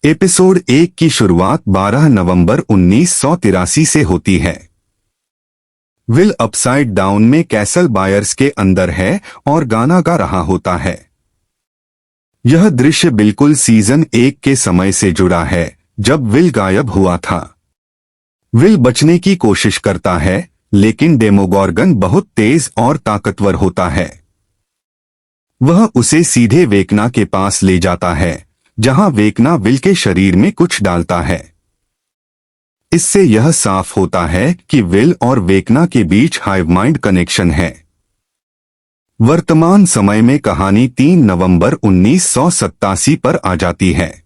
Episode 1 की शुरुआत 12 नवंबर 1983 से होती है। विल अपसाइड डाउन में कैसल बायर्स के अंदर है और गाना गा रहा होता है। यह दृश्य बिल्कुल सीजन 1 के समय से जुड़ा है, जब विल गायब हुआ था। विल बचने की कोशिश करता है, लेकिन डेमोगॉर्गन बहुत तेज और ताकतवर होता है। वह उसे सीधे वेकना के पास ले जाता है, जहां वेकना विल के शरीर में कुछ डालता है। इससे यह साफ होता है कि विल और वेकना के बीच हाइव माइंड कनेक्शन है। वर्तमान समय में कहानी 3 नवंबर 1987 पर आ जाती है।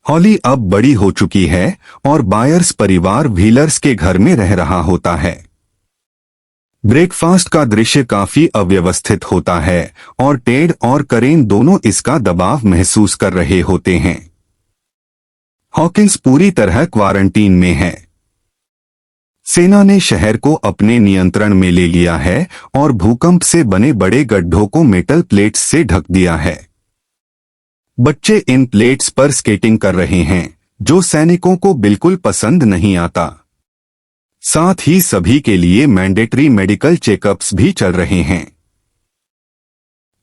हॉली अब बड़ी हो चुकी है और बायर्स परिवार व्हीलर्स के घर में रह रहा होता है। ब्रेकफास्ट का दृश्य काफी अव्यवस्थित होता है और टेड और करेन दोनों इसका दबाव महसूस कर रहे होते हैं। हॉकिंस पूरी तरह क्वारंटीन में है। सेना ने शहर को अपने नियंत्रण में ले लिया है और भूकंप से बने बड़े गड्ढों को मेटल प्लेट्स से ढक दिया है। बच्चे इन प्लेट्स पर स्केटिंग कर रहे हैं, जो सैनिकों को बिल्कुल पसंद नहीं आता। साथ ही सभी के लिए मैंडेटरी मेडिकल चेकअप्स भी चल रहे हैं।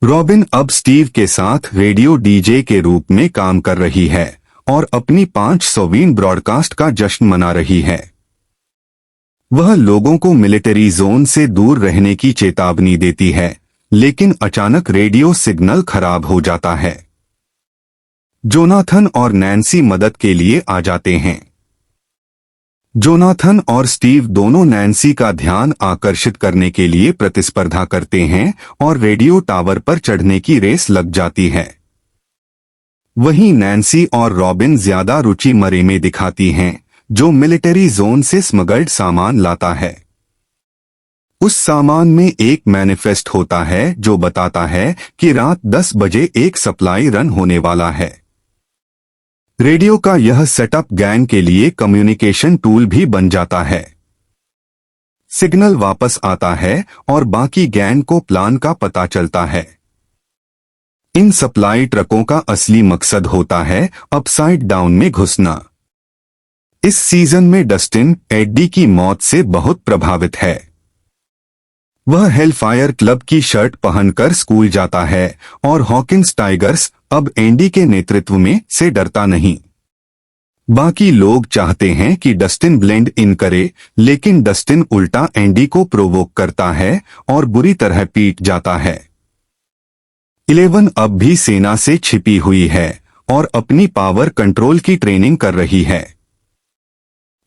रॉबिन अब स्टीव के साथ रेडियो डीजे के रूप में काम कर रही है और अपनी 500वीं ब्रॉडकास्ट का जश्न मना रही है। वह लोगों को मिलिट्री जोन से दूर रहने की चेतावनी देती है, लेकिन अचानक रेडियो सिग्नल खराब हो जाता है। जोनाथन और नैन्सी मदद के लिए आ जाते हैं। जोनाथन और स्टीव दोनों नैन्सी का ध्यान आकर्षित करने के लिए प्रतिस्पर्धा करते हैं और रेडियो टावर पर चढ़ने की रेस लग जाती है। वहीं नैन्सी और रॉबिन ज्यादा रुचि मरे में दिखाती हैं, जो मिलिट्री जोन से स्मगल्ड सामान लाता है। उस सामान में एक मैनिफेस्ट होता है जो बताता है कि रात 10 बजे एक सप्लाई रन होने वाला है। रेडियो का यह सेटअप गैंग के लिए कम्युनिकेशन टूल भी बन जाता है। सिग्नल वापस आता है और बाकी गैंग को प्लान का पता चलता है। इन सप्लाई ट्रकों का असली मकसद होता है अपसाइड डाउन में घुसना। इस सीजन में डस्टिन एड्डी की मौत से बहुत प्रभावित है। वह हेलफायर क्लब की शर्ट पहनकर स्कूल जाता है और हॉकिंस टाइगर्स अब एंडी के नेतृत्व में से डरता नहीं। बाकी लोग चाहते हैं कि डस्टिन ब्लेंड इन करे, लेकिन डस्टिन उल्टा एंडी को प्रोवोक करता है और बुरी तरह पीट जाता है। 11 अब भी सेना से छिपी हुई है और अपनी पावर कंट्रोल की ट्रेनिंग कर रही है।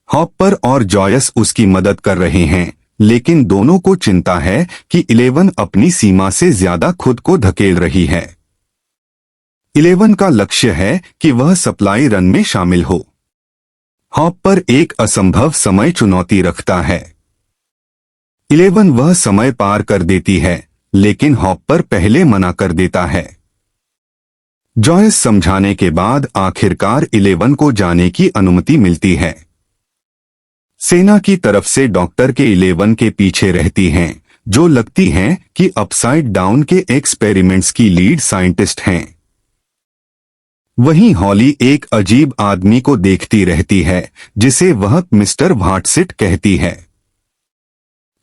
हॉपर और जॉयस उसकी मदद कर रहे हैं, लेकिन दोनों को चिंता है कि 11 अपनी सीमा से ज्यादा खुद को धकेल रही है। 11 का लक्ष्य है कि वह सप्लाई रन में शामिल हो। हॉपर एक असंभव समय चुनौती रखता है। 11 वह समय पार कर देती है, लेकिन हॉपर पहले मना कर देता है। जॉयस समझाने के बाद आखिरकार 11 को जाने की अनुमति मिलती है। सेना की तरफ से डॉक्टर के 11 के पीछे रहती हैं, जो लगती हैं कि अपसाइड डाउन के एक्सपेरिमेंट्स की लीड साइंटिस्ट हैं। वहीं हॉली एक अजीब आदमी को देखती रहती है, जिसे वह मिस्टर वाटसिट कहती है।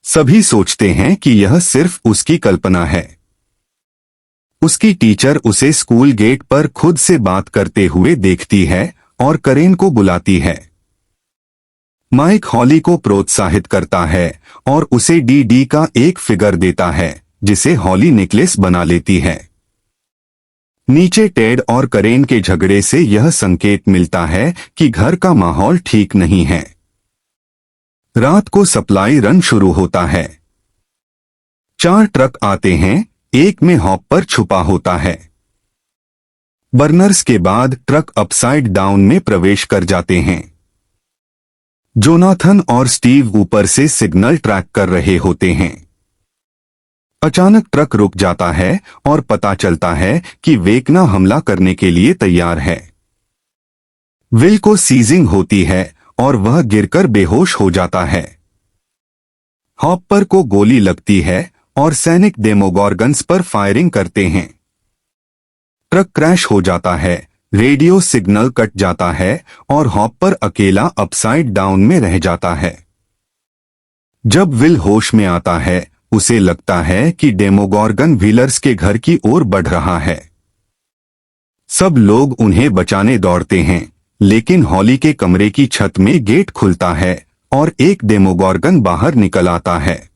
सभी सोचते हैं कि यह सिर्फ उसकी कल्पना है। उसकी टीचर उसे स्कूल गेट पर खुद से बात करते हुए देखती है और करेन को बुलाती है। माइक हॉली को प्रोत्साहित करता है और उसे डी का एक फिगर देता है, जिसे हॉली नेकलेस बना लेती है। नीचे टेड और करेन के झगड़े से यह संकेत मिलता है कि घर का माहौल ठीक नहीं है। रात को सप्लाई रन शुरू होता है। 4 ट्रक आते हैं, एक में हॉपर छुपा होता है। बर्नर्स के बाद ट्रक अपसाइड डाउन में प्रवेश कर जाते हैं। जोनाथन और स्टीव ऊपर से सिग्नल ट्रैक कर रहे होते हैं। अचानक ट्रक रुक जाता है और पता चलता है कि वेकना हमला करने के लिए तैयार है। विल को सीजिंग होती है और वह गिरकर बेहोश हो जाता है। हॉपर को गोली लगती है और सैनिक डेमोगॉर्गन्स पर फायरिंग करते हैं। ट्रक क्रैश हो जाता है, रेडियो सिग्नल कट जाता है और हॉपर अकेला अपसाइड डाउन में रह जाता है। जब विल होश में आता है, उसे लगता है कि डेमोगॉर्गन व्हीलर्स के घर की ओर बढ़ रहा है। सब लोग उन्हें बचाने दौड़ते हैं, लेकिन हॉली के कमरे की छत में गेट खुलता है और एक डेमोगॉर्गन बाहर निकल आता है।